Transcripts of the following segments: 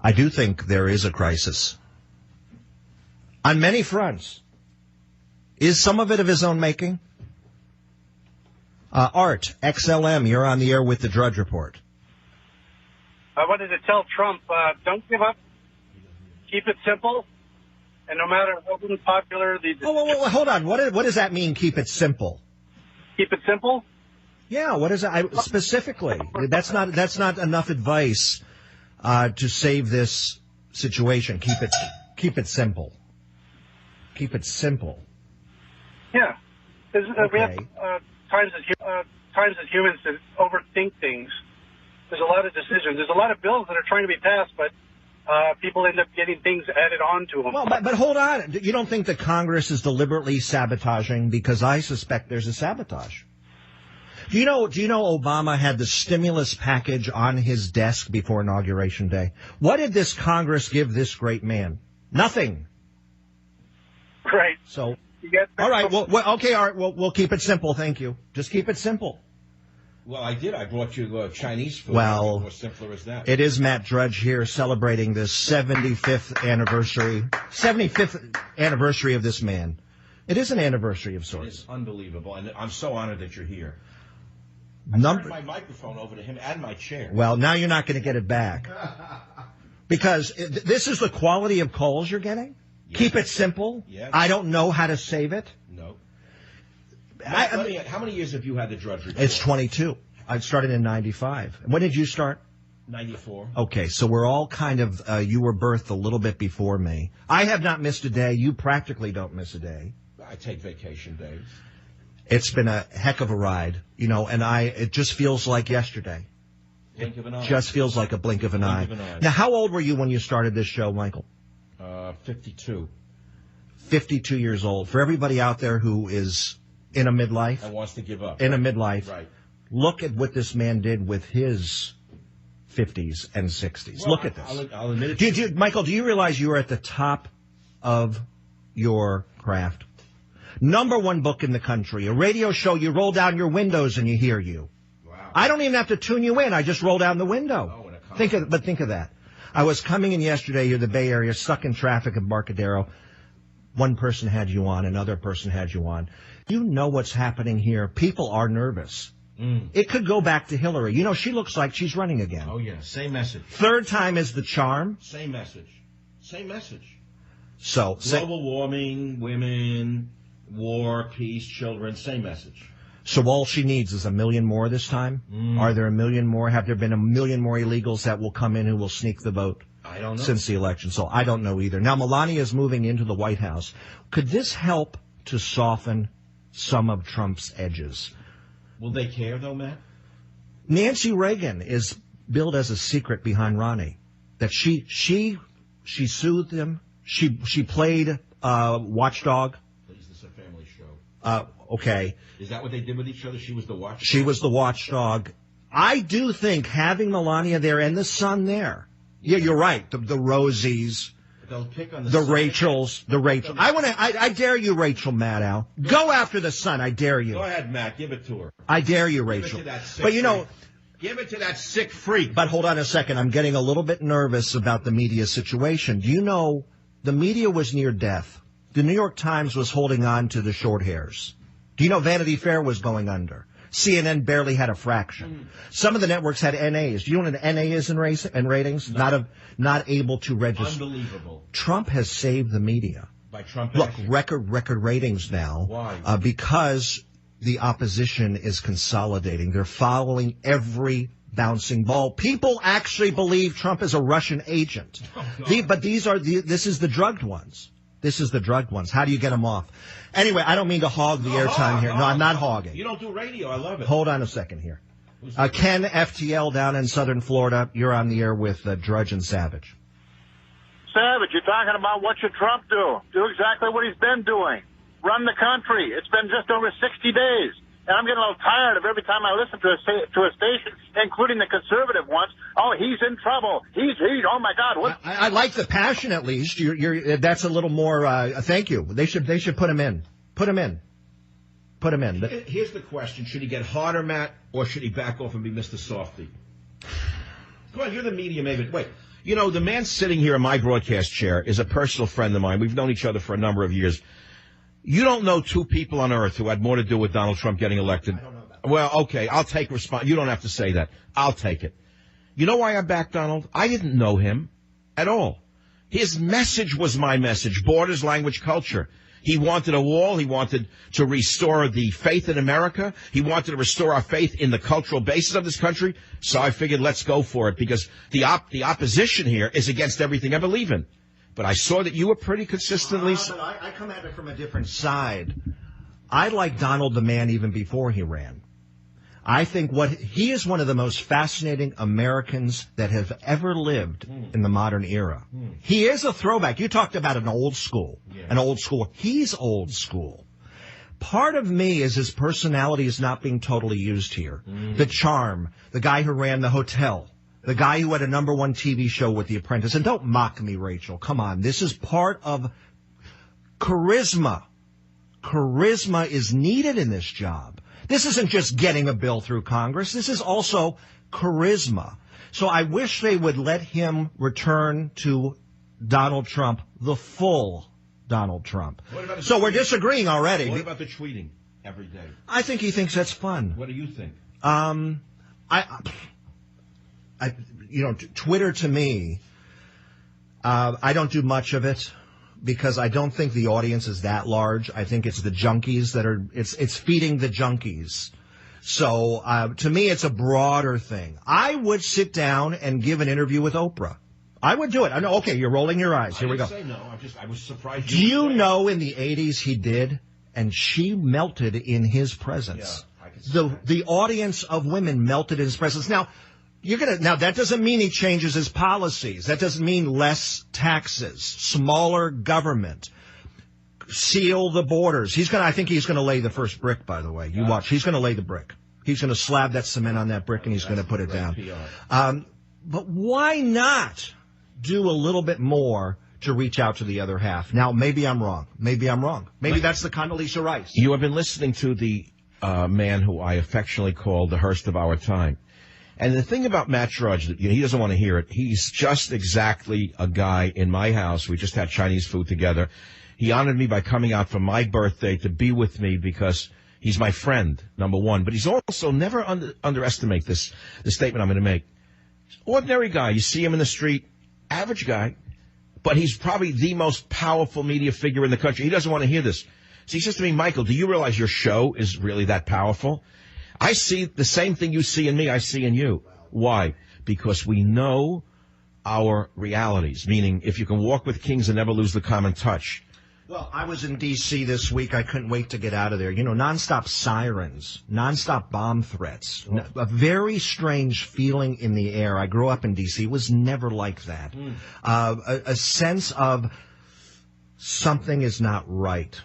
I do think there is a crisis on many fronts. Is some of it of his own making? Art, XLM, you're on the air with the Drudge Report. I wanted to tell Trump, don't give up. Keep it simple. And no matter how unpopular the... Oh, hold on. What does that mean, keep it simple? Keep it simple? Yeah, what is that? Specifically, that's not enough advice to save this situation. Keep it simple. Keep it simple. Yeah. Okay. We have times as humans to overthink things. There's a lot of decisions. There's a lot of bills that are trying to be passed, but people end up getting things added on to them. Well, but hold on. You don't think that Congress is deliberately sabotaging? Because I suspect there's a sabotage. Do you know Obama had the stimulus package on his desk before Inauguration Day? What did this Congress give this great man? Nothing. Right. So, all right. Well, okay. All right. We'll keep it simple. Thank you. Just keep it simple. Well, I did. I brought you Chinese food. Well, more simpler as that. It is Matt Drudge here celebrating the 75th anniversary of this man. It is an anniversary of sorts. It is unbelievable, and I'm so honored that you're here. I turned my microphone over to him and my chair. Well, now you're not going to get it back. Because this is the quality of calls you're getting? Yes. Keep it simple? Yes. I don't know how to save it? No. How many years have you had the Drudge Report? It's 22. I started in 95. When did you start? 94. Okay, so we're all kind of, you were birthed a little bit before me. I have not missed a day. You practically don't miss a day. I take vacation days. It's been a heck of a ride, and it just feels like yesterday. Blink of an eye. Just feels like a blink of an eye. Now, how old were you when you started this show, Michael? 52. 52 years old. For everybody out there who is in a midlife. And wants to give up. In a midlife. Right. Look at what this man did with his 50s and 60s. Well, look at this. I'll admit it. Michael, do you realize you are at the top of your craft? #1 book in the country. A radio show, you roll down your windows and you hear you. Wow. I don't even have to tune you in. I just roll down the window. Oh, think of that. I was coming in yesterday here, the Bay Area, stuck in traffic in Embarcadero. One person had you on, another person had you on. You know what's happening here. People are nervous. It could go back to Hillary. She looks like she's running again. Oh, yeah. Same message. Third time is the charm. Same message. Same message. So global warming, women, war, peace, children, same message. So all she needs is 1 million more this time? Are there 1 million more? Have there been 1 million more illegals that will come in who will sneak the vote? I don't know. Since the election. So I don't know either. Now, Melania is moving into the White House. Could this help to soften some of Trump's edges? Will they care, though, Matt? Nancy Reagan is billed as a secret behind Ronnie. That she soothed him. She played watchdog. Is this a family show? Okay. Is that what they did with each other? She was the watchdog? She was the watchdog. I do think having Melania there and the son there. Yeah, you're right. The Rosies. They'll pick on the Rachels. I dare you, Rachel Maddow. Go after the son. I dare you. Go ahead, Matt. Give it to her. I dare you, Rachel. Give it to that sick freak. Give it to that sick freak. But hold on a second. I'm getting a little bit nervous about the media situation. Do you know the media was near death? The New York Times was holding on to the short hairs. Do you know Vanity Fair was going under? CNN barely had a fraction. Some of the networks had NAs. Do you know what an NA is in ratings? No. Not able to register. Unbelievable. Trump has saved the media. By Trump. Look, record ratings now. Why? Because the opposition is consolidating. They're following every bouncing ball. People actually believe Trump is a Russian agent. Oh, But this is the drugged ones. This is the drugged ones. How do you get them off? Anyway, I don't mean to hog the airtime here. No, I'm not hogging. You don't do radio. I love it. Hold on a second here. Ken, FTL down in southern Florida. You're on the air with Drudge and Savage. Savage, you're talking about what should Trump do? Do exactly what he's been doing. Run the country. It's been just over 60 days. And I'm getting a little tired of every time I listen to a station, including the conservative ones. Oh, he's in trouble. He's oh my God. What? I like the passion at least. That's a little more. Thank you. They should put him in. Put him in. Here's the question: should he get harder, Matt, or should he back off and be Mr. Softy? Come on, you're the media, maybe. Wait, You know, the man sitting here in my broadcast chair is a personal friend of mine. We've known each other for a number of years. You don't know two people on earth who had more to do with Donald Trump getting elected. I don't know that. Well, okay, I'll take response. You don't have to say that. I'll take it. You know why I backed Donald? I didn't know him at all. His message was my message, borders, language, culture. He wanted a wall. He wanted to restore the faith in America. He wanted to restore our faith in the cultural basis of this country. So I figured, let's go for it, because the opposition here is against everything I believe in. But I saw that you were pretty consistently... But I come at it from a different side. I liked Donald the man even before he ran. I think he is one of the most fascinating Americans that have ever lived in the modern era. He is a throwback. You talked about an old school. He's old school. Part of me is his personality is not being totally used here. The charm, the guy who ran the hotel, the guy who had a #1 TV show with The Apprentice. And don't mock me, Rachel. Come on. This is part of charisma. Charisma is needed in this job. This isn't just getting a bill through Congress. This is also charisma. So I wish they would let him return to Donald Trump, the full Donald Trump. So we're disagreeing already. What about the tweeting every day? I think he thinks that's fun. What do you think? Twitter to me, I don't do much of it, because I don't think the audience is that large. I think it's the junkies that are, it's feeding the junkies. So, to me, it's a broader thing. I would sit down and give an interview with Oprah. I would do it. I know, okay, you're rolling your eyes. Here we go. Say no. I was surprised. Do you know in the 80s he did? And she melted in his presence. Yeah, I can see that. The audience of women melted in his presence. Now, now that doesn't mean he changes his policies. That doesn't mean less taxes, smaller government, seal the borders. I think he's gonna lay the first brick, by the way. You watch. He's gonna lay the brick. He's gonna slab that cement on that brick and he's gonna put it down. But why not do a little bit more to reach out to the other half? Now, maybe I'm wrong. Maybe that's the Condoleezza Rice. You have been listening to the man who I affectionately call the Hearst of our time. And the thing about Matt Drudge, he doesn't want to hear it. He's just exactly a guy in my house. We just had Chinese food together. He honored me by coming out for my birthday to be with me because he's my friend, number one. But he's also, never underestimate the statement I'm going to make. Ordinary guy. You see him in the street, average guy, but he's probably the most powerful media figure in the country. He doesn't want to hear this. So he says to me, Michael, do you realize your show is really that powerful? I see the same thing you see in me, I see in you. Why? Because we know our realities, meaning if you can walk with kings and never lose the common touch. Well, I was in D.C. this week. I couldn't wait to get out of there. You know, nonstop sirens, nonstop bomb threats, a very strange feeling in the air. I grew up in D.C. It was never like that. A sense of something is not right.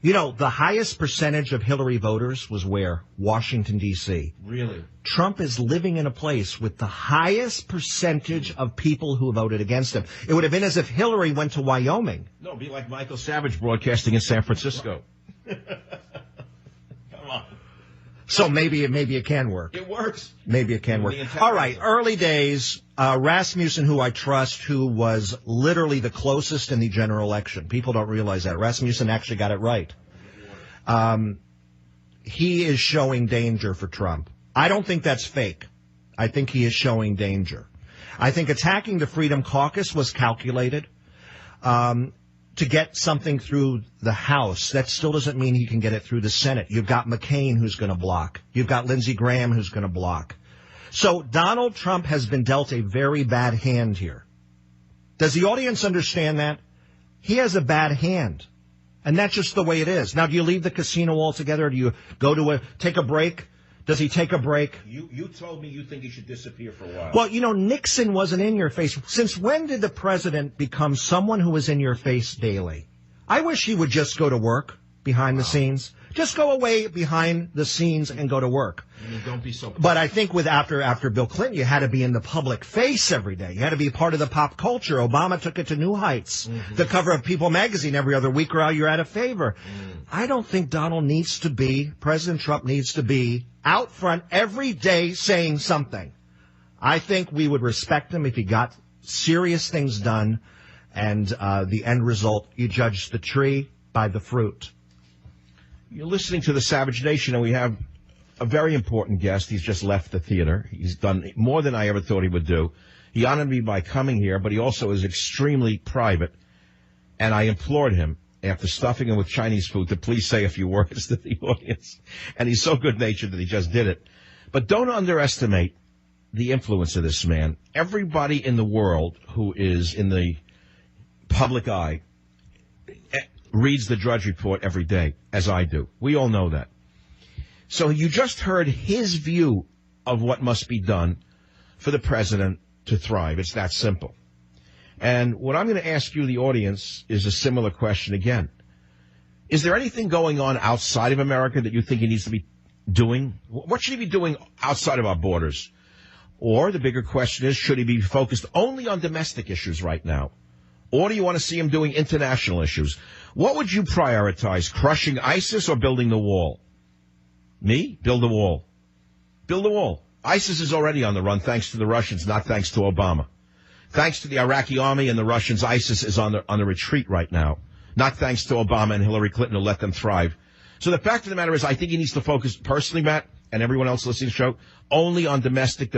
You know, the highest percentage of Hillary voters was where? Washington, D.C. Really? Trump is living in a place with the highest percentage of people who voted against him. It would have been as if Hillary went to Wyoming. No, it'd be like Michael Savage broadcasting in San Francisco. Come on. So maybe it can work. It works. Maybe it can work. All right, early days. Rasmussen, who I trust, who was literally the closest in the general election. People don't realize that. Rasmussen actually got it right. He is showing danger for Trump. I don't think that's fake. I think he is showing danger. I think attacking the Freedom Caucus was calculated to get something through the House. That still doesn't mean he can get it through the Senate. You've got McCain who's going to block. You've got Lindsey Graham who's going to block. So Donald Trump has been dealt a very bad hand here. Does the audience understand that? He has a bad hand. And that's just the way it is. Now, do you leave the casino altogether? Do you go to take a break? Does he take a break? You told me you think he should disappear for a while. Well, you know, Nixon wasn't in your face. Since when did the president become someone who was in your face daily? I wish he would just go to work behind the scenes. Just go away behind the scenes and go to work. I mean, don't be so. But I think with after Bill Clinton, you had to be in the public face every day. You had to be part of the pop culture. Obama took it to new heights. The cover of People magazine every other week, or you're out of favor. I don't think President Trump needs to be out front every day saying something. I think we would respect him if he got serious things done, and the end result, you judge the tree by the fruit. You're listening to the Savage Nation, and we have a very important guest. He's just left the theater. He's done more than I ever thought he would do. He honored me by coming here, but he also is extremely private, and I implored him, after stuffing him with Chinese food, to please say a few words to the audience. And he's so good-natured that he just did it. But don't underestimate the influence of this man. Everybody in the world who is in the public eye reads the Drudge Report every day, as I do. We all know that. So you just heard his view of what must be done for the president to thrive. It's that simple. And what I'm going to ask you, the audience, is a similar question again. Is there anything going on outside of America that you think he needs to be doing? What should he be doing outside of our borders? Or the bigger question is, should he be focused only on domestic issues right now? Or do you want to see him doing international issues? What would you prioritize, crushing ISIS or building the wall? Me? Build the wall. Build the wall. ISIS is already on the run thanks to the Russians, not thanks to Obama. Thanks to the Iraqi army and the Russians, ISIS is on the retreat right now. Not thanks to Obama and Hillary Clinton who let them thrive. So the fact of the matter is, I think he needs to focus, personally, Matt, and everyone else listening to the show, only on domestic.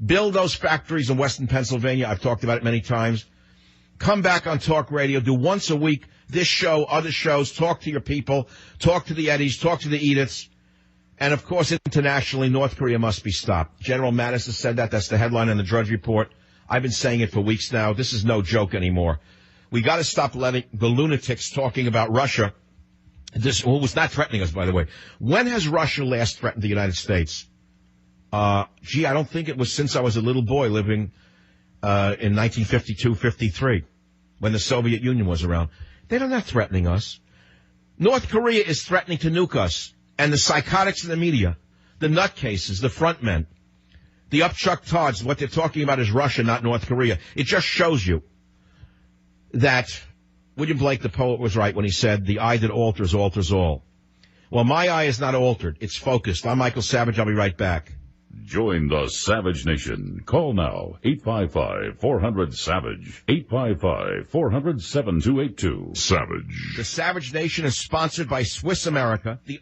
Build those factories in Western Pennsylvania. I've talked about it many times. Come back on talk radio. Do once a week this show, other shows. Talk to your people. Talk to the Eddies. Talk to the Ediths. And, of course, internationally, North Korea must be stopped. General Mattis has said that. That's the headline in the Drudge Report. I've been saying it for weeks now. This is no joke anymore. We got to stop letting the lunatics talking about Russia. Who was not threatening us, by the way. When has Russia last threatened the United States? I don't think it was since I was a little boy living in 1952, 53, when the Soviet Union was around. They're not threatening us. North Korea is threatening to nuke us. And the psychotics in the media, the nutcases, the front men, the upchuck Tods, what they're talking about is Russia, not North Korea. It just shows you that William Blake, the poet, was right when he said, the eye that alters, alters all. Well, my eye is not altered. It's focused. I'm Michael Savage. I'll be right back. Join the Savage Nation. Call now, 855-400-SAVAGE, 855-400-7282. Savage. The Savage Nation is sponsored by Swiss America, the